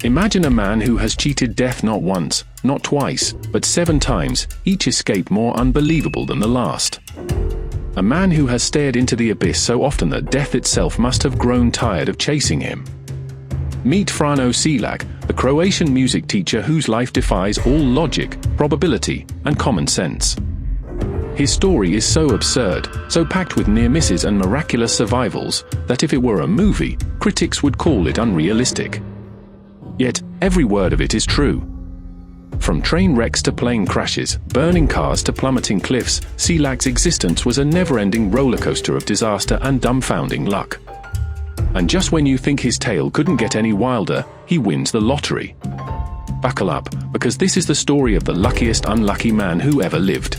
Imagine a man who has cheated death not once, not twice, but 7 times, each escape more unbelievable than the last. A man who has stared into the abyss so often that death itself must have grown tired of chasing him. Meet Frano Selak, the Croatian music teacher whose life defies all logic, probability, and common sense. His story is so absurd, so packed with near misses and miraculous survivals, that if it were a movie, critics would call it unrealistic. Yet, every word of it is true. From train wrecks to plane crashes, burning cars to plummeting cliffs, Selak's existence was a never-ending rollercoaster of disaster and dumbfounding luck. And just when you think his tale couldn't get any wilder, he wins the lottery. Buckle up, because this is the story of the luckiest unlucky man who ever lived.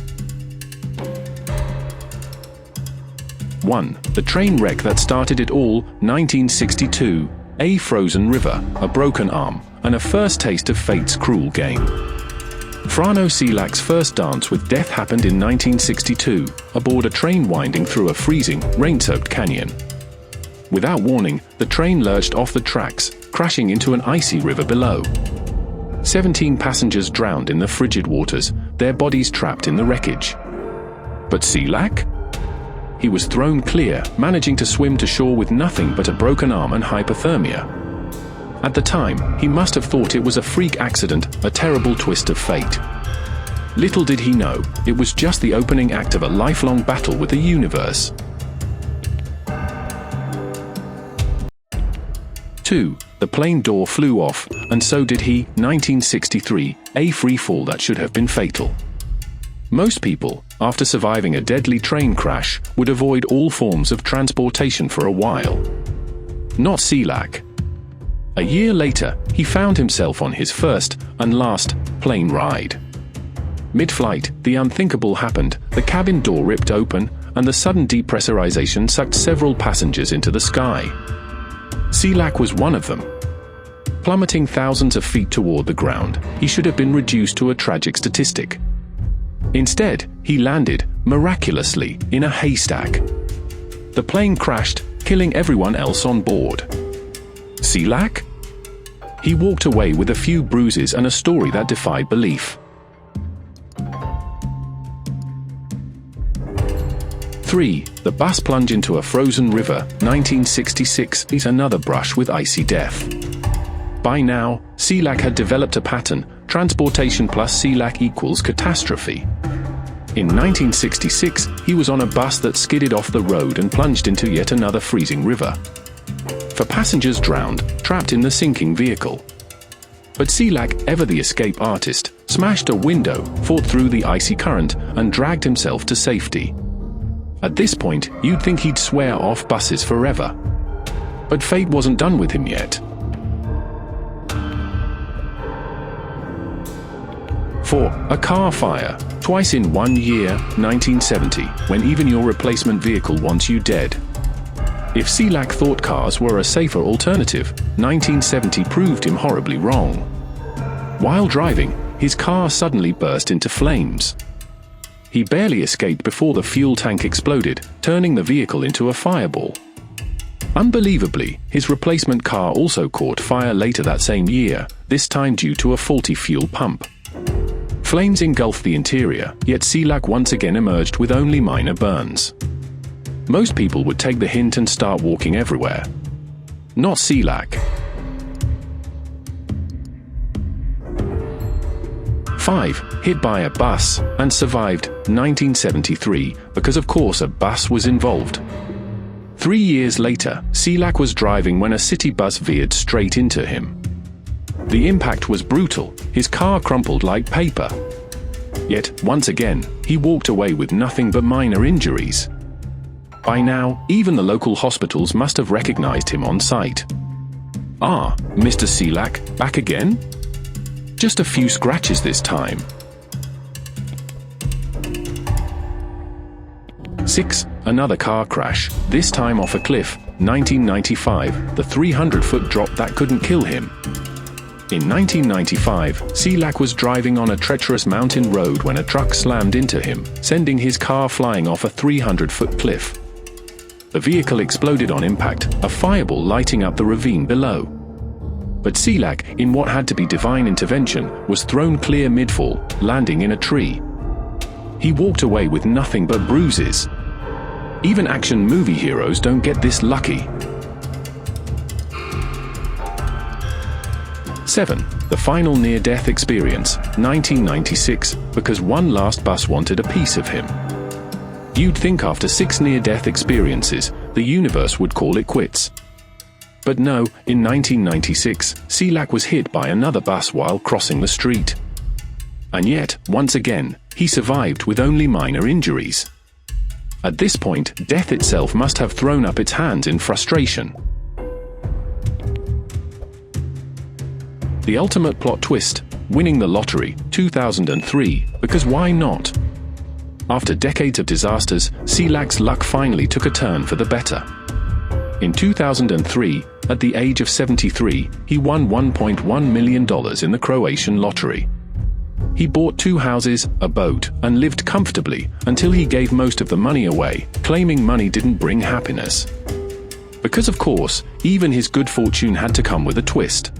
1. The train wreck that started it all, 1962. A frozen river, a broken arm, and a first taste of fate's cruel game. Frano Selak's first dance with death happened in 1962, aboard a train winding through a freezing, rain-soaked canyon. Without warning, the train lurched off the tracks, crashing into an icy river below. 17 passengers drowned in the frigid waters, their bodies trapped in the wreckage. But Selak? He was thrown clear, managing to swim to shore with nothing but a broken arm and hypothermia. At the time, he must have thought it was a freak accident, a terrible twist of fate. Little did he know, it was just the opening act of a lifelong battle with the universe. 2. The plane door flew off, and so did he, 1963, a free fall that should have been fatal. Most people, after surviving a deadly train crash, would avoid all forms of transportation for a while. Not Selak. A year later, he found himself on his first, and last, plane ride. Mid-flight, the unthinkable happened, the cabin door ripped open, and the sudden depressurization sucked several passengers into the sky. Selak was one of them. Plummeting thousands of feet toward the ground, he should have been reduced to a tragic statistic. Instead, he landed, miraculously, in a haystack. The plane crashed, killing everyone else on board. Selak? He walked away with a few bruises and a story that defied belief. 3. The bus plunge into a frozen river, 1966, is another brush with icy death. By now, Selak had developed a pattern: transportation plus Selak equals catastrophe. In 1966, he was on a bus that skidded off the road and plunged into yet another freezing river. 4 passengers drowned, trapped in the sinking vehicle. But Selak, ever the escape artist, smashed a window, fought through the icy current, and dragged himself to safety. At this point, you'd think he'd swear off buses forever. But fate wasn't done with him yet. 4. A car fire, twice in 1 year, 1970, when even your replacement vehicle wants you dead. If Selak thought cars were a safer alternative, 1970 proved him horribly wrong. While driving, his car suddenly burst into flames. He barely escaped before the fuel tank exploded, turning the vehicle into a fireball. Unbelievably, his replacement car also caught fire later that same year, this time due to a faulty fuel pump. Flames engulfed the interior, yet Selak once again emerged with only minor burns. Most people would take the hint and start walking everywhere. Not Selak. 5. Hit by a bus, and survived, 1973, because of course a bus was involved. 3 years later, Selak was driving when a city bus veered straight into him. The impact was brutal, his car crumpled like paper. Yet, once again, he walked away with nothing but minor injuries. By now, even the local hospitals must have recognized him on sight. Ah, Mr. Selak, back again? Just a few scratches this time. 6. Another car crash, this time off a cliff, 1995, the 300-foot drop that couldn't kill him. In 1995, Selak was driving on a treacherous mountain road when a truck slammed into him, sending his car flying off a 300-foot cliff. The vehicle exploded on impact, a fireball lighting up the ravine below. But Selak, in what had to be divine intervention, was thrown clear mid-fall, landing in a tree. He walked away with nothing but bruises. Even action movie heroes don't get this lucky. 7. The final near-death experience, 1996, because one last bus wanted a piece of him. You'd think after 6 near-death experiences, the universe would call it quits. But no, in 1996, Selak was hit by another bus while crossing the street. And yet, once again, he survived with only minor injuries. At this point, death itself must have thrown up its hands in frustration. The ultimate plot twist, winning the lottery, 2003, because why not? After decades of disasters, Selak's luck finally took a turn for the better. In 2003, at the age of 73, he won $1.1 million in the Croatian lottery. He bought 2 houses, a boat, and lived comfortably until he gave most of the money away, claiming money didn't bring happiness. Because of course, even his good fortune had to come with a twist.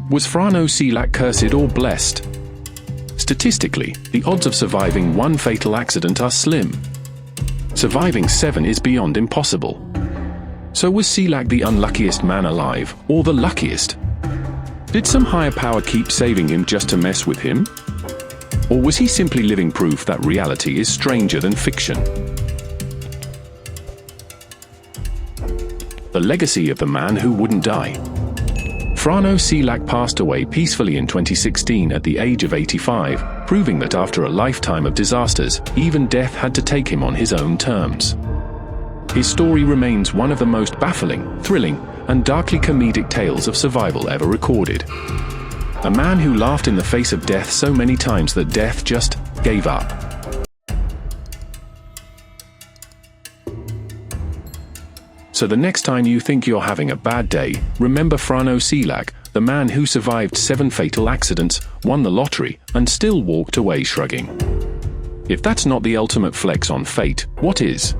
Was Frano Selak cursed or blessed? Statistically, the odds of surviving one fatal accident are slim. Surviving 7 is beyond impossible. So was Selak the unluckiest man alive, or the luckiest? Did some higher power keep saving him just to mess with him? Or was he simply living proof that reality is stranger than fiction? The legacy of the man who wouldn't die. Frano Selak passed away peacefully in 2016 at the age of 85, proving that after a lifetime of disasters, even death had to take him on his own terms. His story remains one of the most baffling, thrilling, and darkly comedic tales of survival ever recorded. A man who laughed in the face of death so many times that death just gave up. So the next time you think you're having a bad day, remember Frano Selak, the man who survived 7 fatal accidents, won the lottery, and still walked away shrugging. If that's not the ultimate flex on fate, what is?